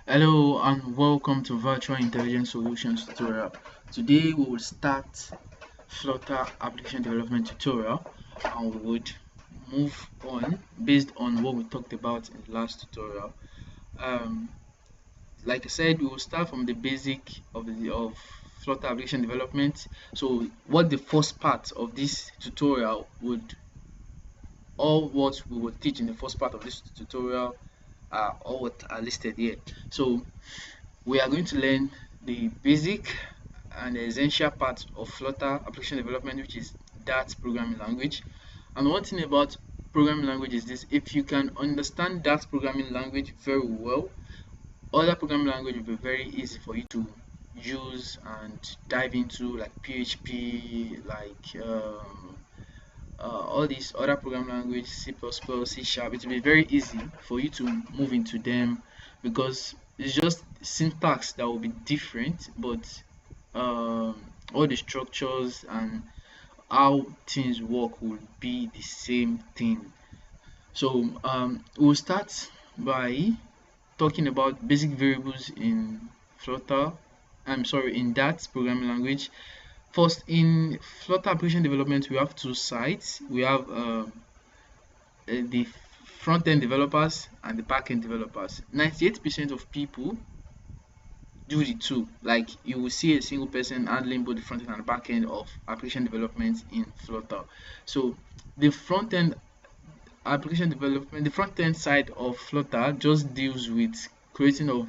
Hello and welcome to Virtual Intelligence Solutions tutorial. Today we will start Flutter application development tutorial and we would move on based on what we talked about in the last tutorial. Um, like I said, we will start from the basic of Flutter application development. So what the first part of this tutorial would, all what we will teach in the first part of this tutorial are all what are listed here. So we are going to learn the basic and essential part of Flutter application development, which is that programming language. And one thing about programming language is this: if you can understand that programming language very well, other programming language will be very easy for you to use and dive into, like PHP, like all these other programming language, C++, C Sharp. It will be very easy for you to move into them because it's just syntax that will be different, but all the structures and how things work will be the same thing. So we'll start by talking about basic variables in Flutter. I'm sorry, in that programming language. First, in Flutter application development, we have two sides. We have the front-end developers and the back-end developers. 98% of people do the two. Like, you will see a single person handling both the front end and the back end of application development in Flutter. So the front end application development, the front end side of Flutter just deals with creating of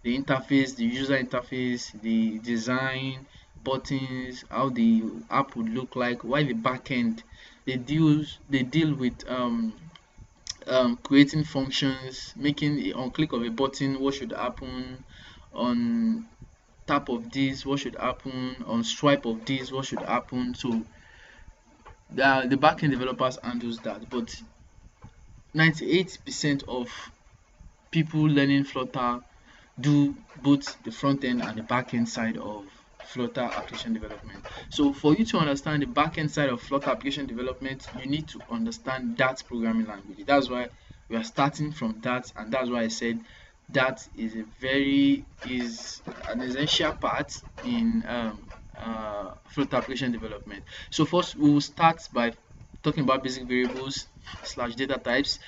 the interface, the user interface, the design, buttons, how the app would look like, while the back end they deal with creating functions, making on click of a button what should happen, on tap of this what should happen, on swipe of this what should happen. So the backend developers handles that, but 98% of people learning Flutter do both the front end and the back end side of Flutter application development. So for you to understand the back end side of Flutter application development, you need to understand that programming language. That's why we are starting from that, and that's why I said that is an essential part in Flutter application development. So first we will start by talking about basic variables slash data types.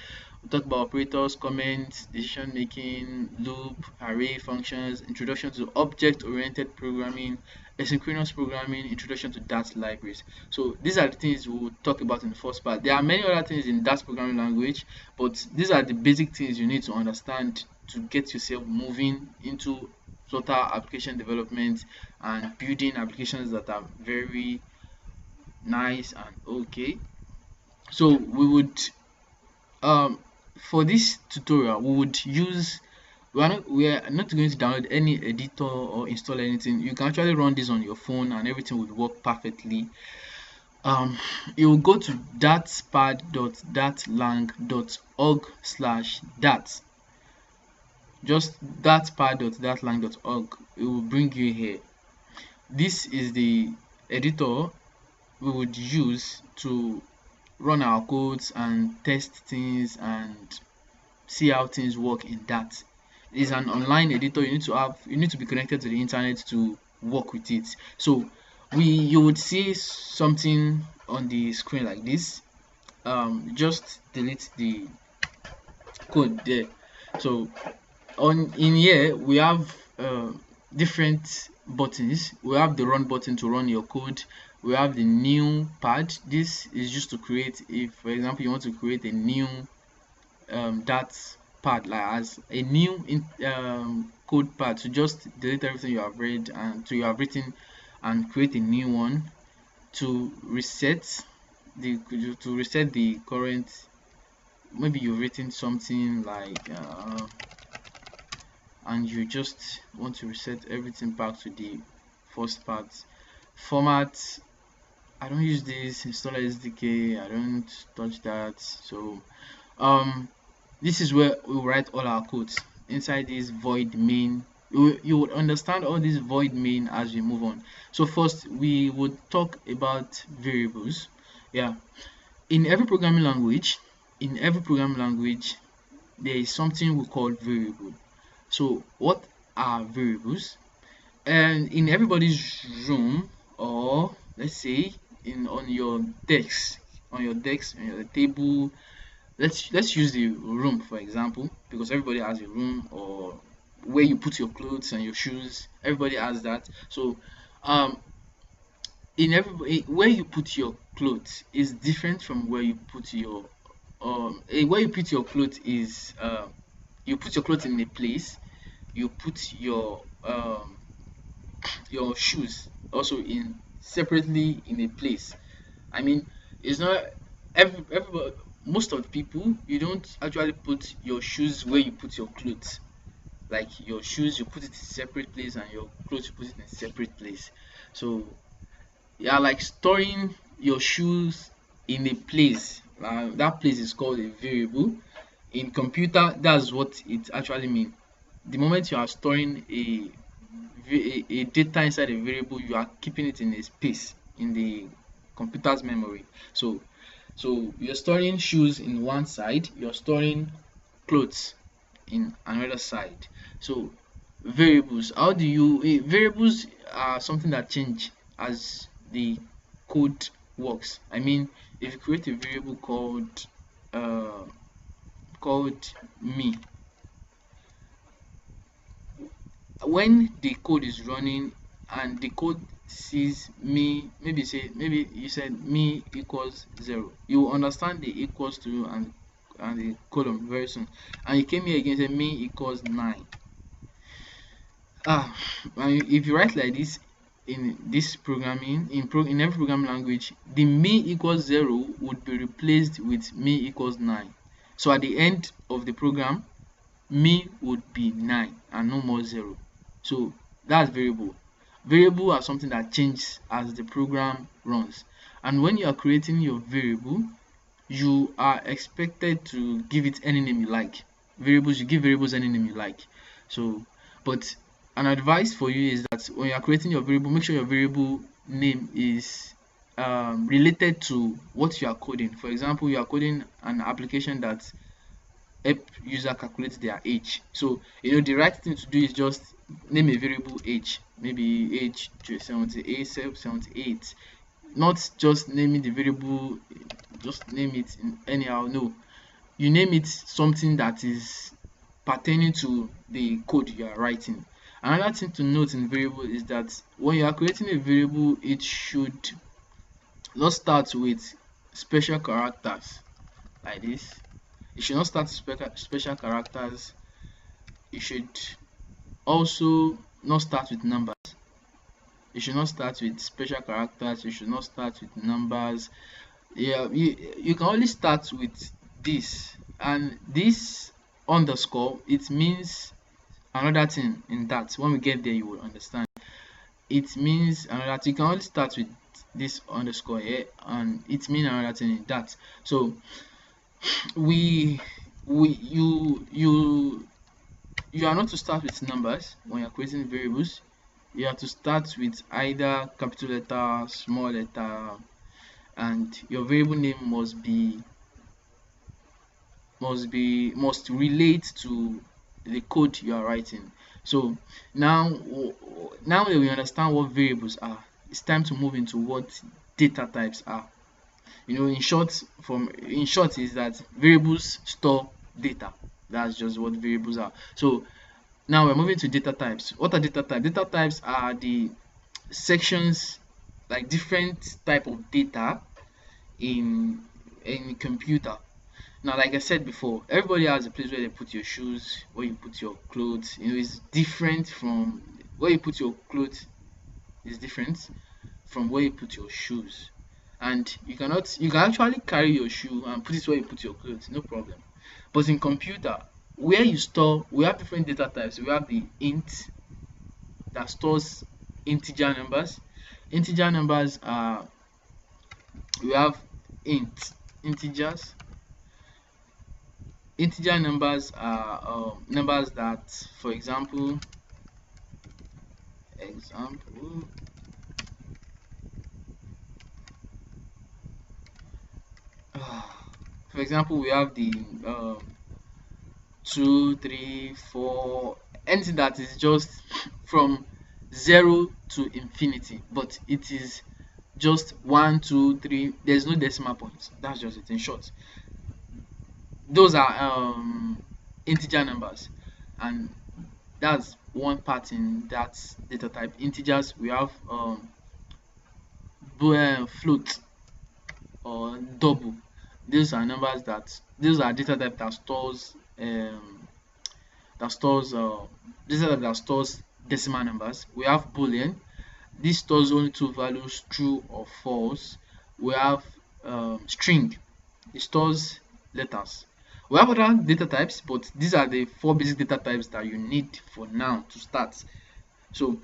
We talk about operators, comments, decision making, loop, array functions, introduction to object-oriented programming, asynchronous programming, introduction to Dart libraries. So these are the things we will talk about in the first part. There are many other things in Dart programming language, but these are the basic things you need to understand to get yourself moving into Flutter application development and building applications that are very nice and okay. So um for this tutorial we would use, we are not going to download any editor or install anything. You can actually run this on your phone and everything would work perfectly. You will go to datpad.datlang.org/dat. Just datpad.datlang.org, it will bring you here. This is the editor we would use to run our codes and test things and see how things work in that. It is an online editor. You need to be connected to the internet to work with it. So you would see something on the screen like this. Just delete the code there. So in here we have different buttons. We have the run button to run your code. We have the new pad. This is just to create, if for example you want to create a new that pad, like as a new code pad, to just delete everything you have read and you have written and create a new one. To reset the current, maybe you've written something like and you just want to reset everything back to the first part. Format, I don't use this. Installer SDK, I don't touch that. So this is where we write all our codes inside this void main. You would understand all this void main as we move on. So first we would talk about variables. In every programming language there is something we call variable. So what are variables? And in everybody's room, or let's say in on your desk, on your table, let's use the room for example, because everybody has a room, or where you put your clothes and your shoes, everybody has that. So um in every where you put your clothes is different from where you put your where you put your clothes is you put your clothes in a place, you put your shoes also in separately in a place. I mean, it's not everybody, most of the people, you don't actually put your shoes where you put your clothes. Like your shoes, you put it in separate place, and your clothes, you put it in separate place. So yeah, like storing your shoes in a place. That place is called a variable. In computer, that's what it actually means. The moment you are storing a data inside a variable, you are keeping it in a space in the computer's memory. So you're storing shoes in one side, you're storing clothes in another side. So variables, how do you variables are something that change as the code works. I mean, if you create a variable uh called me, when the code is running and the code sees me, maybe you said me equals 0, you will understand the equals to and the column very soon. And you came here again and said me equals 9. ah and if you write like this in this programming, in every programming language, the me equals 0 would be replaced with me equals 9. So at the end of the program, me would be 9 and no more 0. So that's variable. Variable are something that changes as the program runs. And when you are creating your variable, you are expected to give it any name you like. Variables, you give variables any name you like. So but an advice for you is that when you are creating your variable, make sure your variable name is related to what you are coding. For example, you are coding an application that help user calculate their age. So the right thing to do is just name a variable age, maybe age 78, 78. Not just naming the variable, just name it in anyhow. No, you name it something that is pertaining to the code you are writing. Another thing to note in variable is that when you are creating a variable, it should not start with special characters like this. It should not start with special characters. It should also not start with numbers. It should not start with special characters. You should not start with numbers. Yeah, you can only start with this, and this underscore, it means another thing in that. When we get there, you will understand. It means another thing. You can only start with this underscore here, and it means another thing in that. So we we you are not to start with numbers when you're creating variables. You have to start with either capital letter, small letter, and your variable name must relate to the code you are writing. So now that we understand what variables are, it's time to move into what data types are. In short is that variables store data. That's just what variables are. So now we're moving to data types. What are data types? Data types are the sections, like different type of data in computer. Now, like I said before, everybody has a place where they put your shoes, where you put your clothes. It's different from where you put your clothes is different from where you put your shoes. And you can actually carry your shoe and put it where you put your clothes, no problem. But in computer, where you store, we have different data types. We have the int that stores integer numbers. Integer numbers are, we have integers. Integer numbers are numbers that, for example, for example, we have the 2, 3, 4, anything that is just from 0 to infinity, but it is just 1, 2, 3. There's no decimal points. That's just it in short. Those are integer numbers, and that's one part in that data type. Integers, we have float or double. These are numbers that these are data type that stores data type that stores decimal numbers. We have boolean. This stores only two values, true or false. We have string. It stores letters. We have other data types, but these are the four basic data types that you need for now to start. So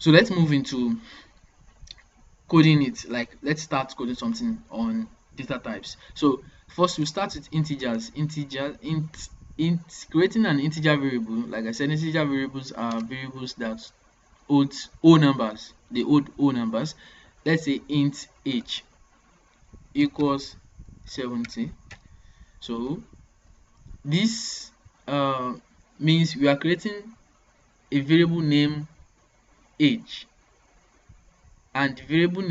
let's move into coding it. Like, let's start coding something on data types. So first we start with integers. Creating an integer variable. Like I said, integer variables are variables that hold whole numbers. They hold whole numbers. Let's say int h equals 70. So this means we are creating a variable name age, and the variable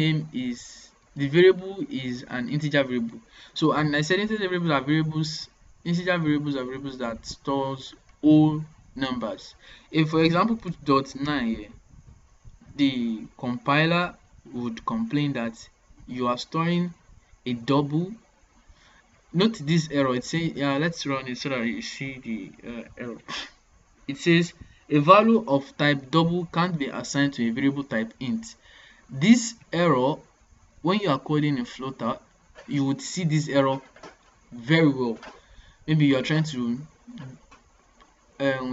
is an integer variable. So, and I said integer variables are variables that stores whole numbers. If, for example, put .9 here, the compiler would complain that you are storing a double. Note this error. It says, let's run it so that you see the error. It says a value of type double can't be assigned to a variable type int. This error, when you are coding in Flutter, you would see this error very well. Maybe you are trying to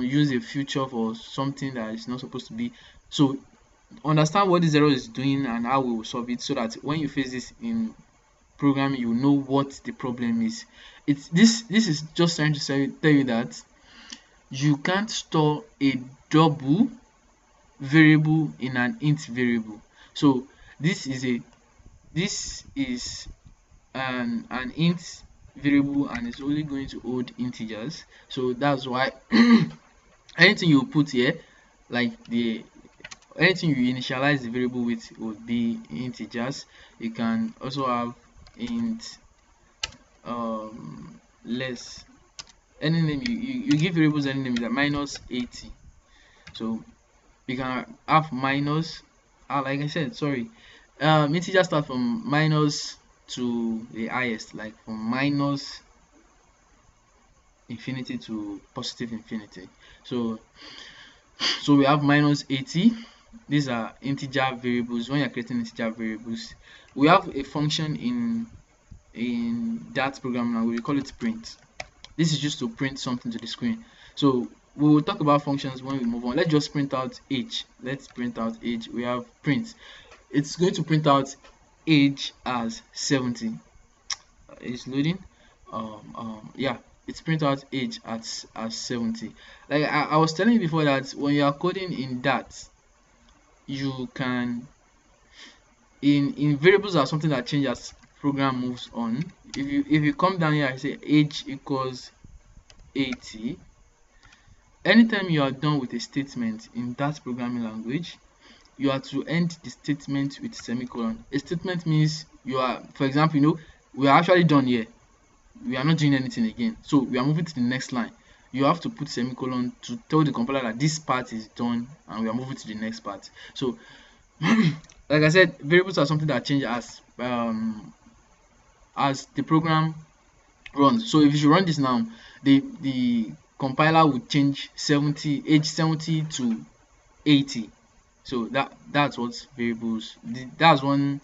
use a feature for something that is not supposed to be. So understand what this error is doing and how we will solve it, so that when you face this in programming, you know what the problem is. This is just trying to tell you that you can't store a double variable in an int variable. So this is an int variable, and it's only going to hold integers. So that's why anything you put here, like anything you initialize the variable with, would be integers. You can also have int less, any name you give variables any name, like -80. So you can have minus, like I said, sorry, integers start from minus to the highest, like from minus infinity to positive infinity. So we have -80. These are integer variables. When you're creating integer variables, we have a function in that program now. We call it print. This is just to print something to the screen. So we will talk about functions when we move on. Let's just print out age. Let's print out age. We have print. It's going to print out age as 70. It's loading. Yeah, it's print out age as 70. Like I was telling you before, that when you are coding in that, you can in variables are something that changes as program moves on. If you come down here, I say age equals 80. Anytime you are done with a statement in that programming language, you are to end the statement with semicolon. A statement means you are, for example, we are actually done here. We are not doing anything again. So we are moving to the next line. You have to put semicolon to tell the compiler that this part is done and we are moving to the next part. So like I said, variables are something that change as the program runs. So if you run this now, the compiler would change age 70 to 80. So that's what variables, that's one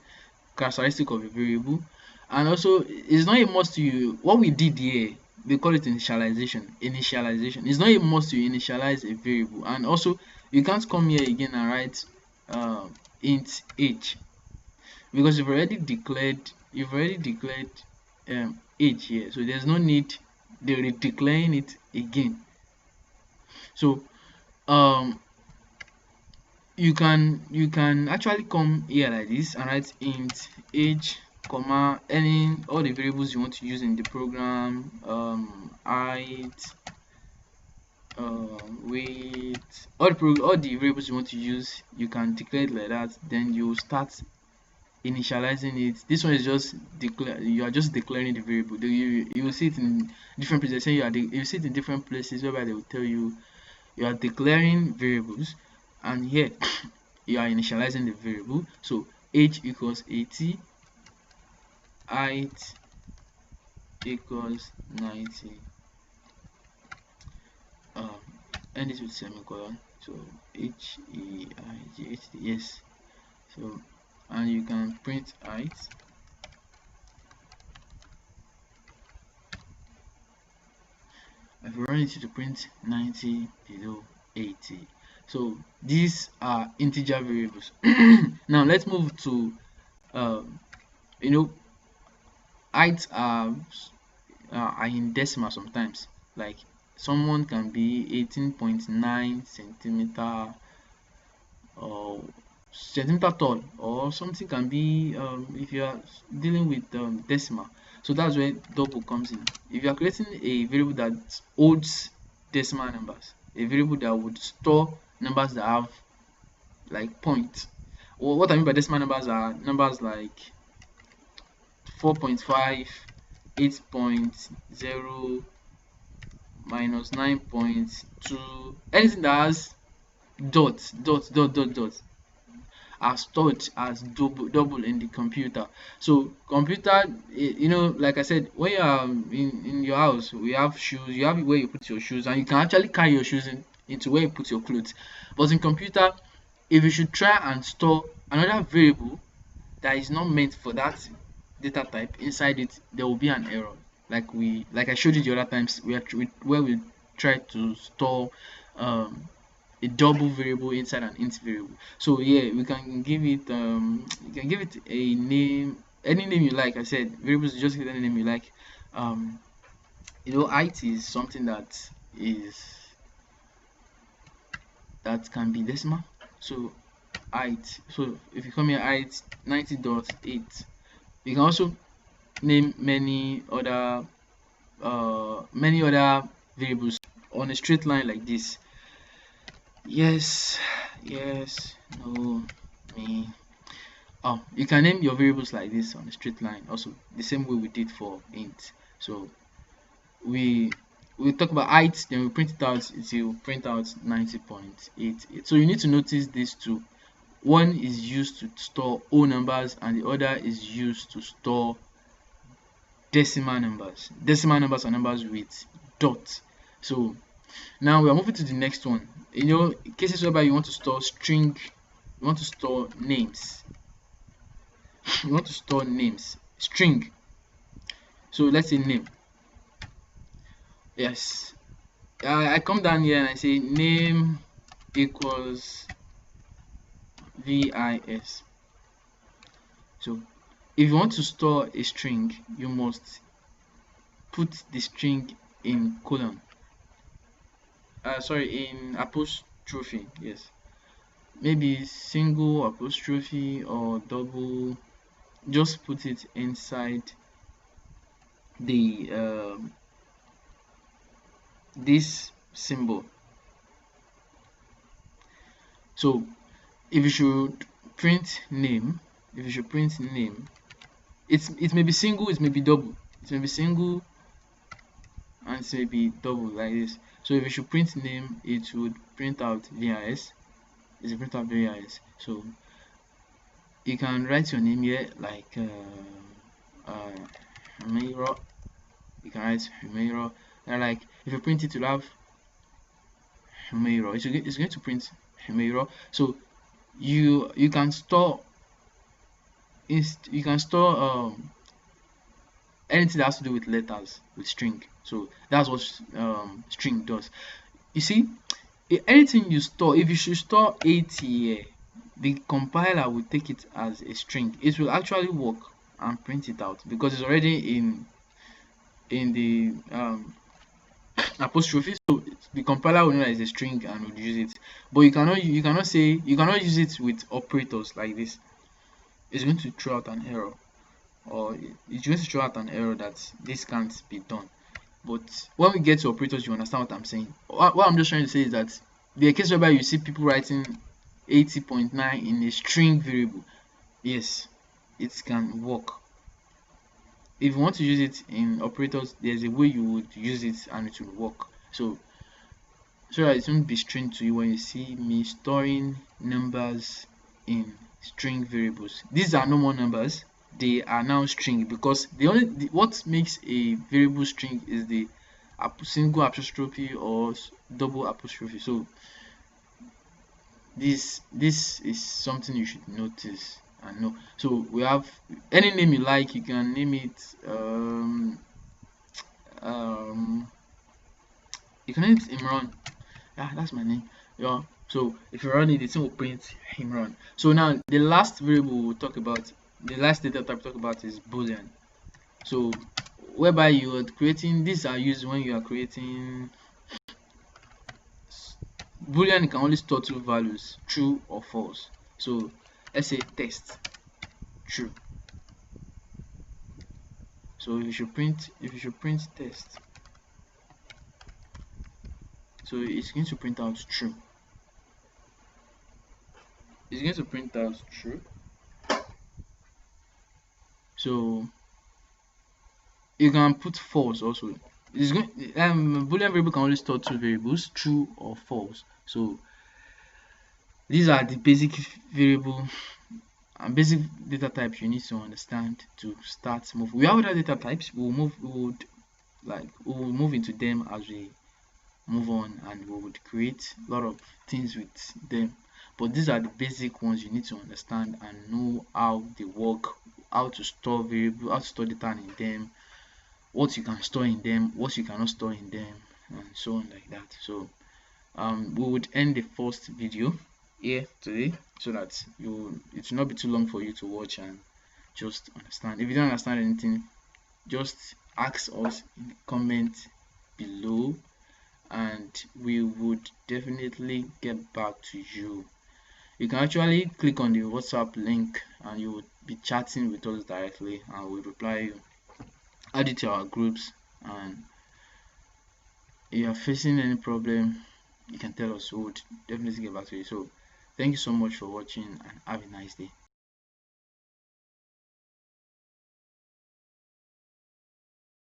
characteristic of a variable. And also, it's not a must to what we did here, they call it initialization. It's not a must to initialize a variable. And also, you can't come here again and write int age, because you've already declared age here, so there's no need they're declaring it again. So you can actually come here like this and write int age, comma, all the variables you want to use in the program, height, with all the variables you want to use, you can declare it like that. Then you start initializing it. This one is just you are just declaring the variable. You will see it in different places. Say you see it in different places whereby they will tell you you are declaring variables, and here you are initializing the variable. So age equals 80, height equals 90. End this with semicolon. So HEIGHT, yes. So, and you can print height. If you run it to print 90 below 80. So these are integer variables. Now let's move to heights are in decimal sometimes. Like someone can be 18.9 centimeter or centimeter tall, or something can be if you are dealing with decimal. So that's where double comes in. If you are creating a variable that holds decimal numbers, a variable that would store numbers that have like points. Well, what I mean by decimal numbers are numbers like 4.5, 8.0, minus 9.2, anything that has dots are stored as double in the computer. So computer, like I said, when you are in your house, we have shoes, you have where you put your shoes, and you can actually carry your shoes into where you put your clothes. But in computer, if you should try and store another variable that is not meant for that data type inside it, there will be an error. Like I showed you the other times where we tried to store a double variable inside an int variable. So yeah, we can give it you can give it a name, any name you like. I said variables, just give any name you like. Height is something that can be decimal. So height, so if you come here, height 90.8. you can also name many other variables on a straight line like this. Yes, no, me. You can name your variables like this on a straight line, also the same way we did for int. So we talk about height, then we print it out. It will print out 90.88. So you need to notice these two. One is used to store whole numbers, and the other is used to store decimal numbers. Decimal numbers are numbers with dots. So now we are moving to the next one. Cases whereby you want to store string, you want to store names. You want to store names, string. So let's say name. Yes. I come down here and I say name equals vis. So if you want to store a string, you must put the string in colon. In apostrophe. Yes, maybe single apostrophe or double. Just put it inside the this symbol. So if you should print name, it may be single, it may be double, it may be single and it may be double like this. So if you should print name, it would print out vis. It's a print out vis. So you can write your name here like Humeira. You can write Humeira, and like if you print it, you'll have Humeira. It's going to print Humeira. So you can store anything that has to do with letters, with string. So that's what string does. You see, anything you store, if you should store 80 here, the compiler will take it as a string. It will actually work and print it out because it's already in the apostrophe. So the compiler will know that it's a string and will use it. But you cannot use it with operators like this. It's going to throw out an error, or it's going to throw out an error that this can't be done. But when we get to operators, you understand what I'm saying. What I'm just trying to say is that the case whereby you see people writing 80.9 in a string variable, yes, it can work. If you want to use it in operators, there's a way you would use it and it will work. So that it won't be strange to you when you see me storing numbers in string variables. These are no more numbers, they are now string, because what makes a variable string is the single apostrophe or double apostrophe. So this is something you should notice and know. So we have any name you like, you can name it um you can name it Imran. Yeah, that's my name. Yeah. So if you run it, the thing will print Imran. So now the last variable we'll talk about, the last data type we'll talk about is Boolean. So whereby you are creating, these are used when you are creating Boolean. Can only store two values, true or false. So let's say test true. So if you should print test, so it's going to print out true. It's going to print out true. So you can put false also. It's going Boolean variable can only store two variables, true or false. So these are the basic variable and basic data types you need to understand to start move. We have other data types. We'll move into them as we move on, and we would create a lot of things with them. But these are the basic ones you need to understand and know how they work, how to store variable, how to store data in them, what you can store in them, what you cannot store in them, and so on like that. So we would end the first video here today, so that it will not be too long for you to watch and just understand. If you don't understand anything, just ask us in the comment below and we would definitely get back to you. You can actually click on the WhatsApp link and you would be chatting with us directly and we'll reply you. Add it to our groups, and if you are facing any problem, you can tell us. We would definitely get back to you. So thank you so much for watching and have a nice day.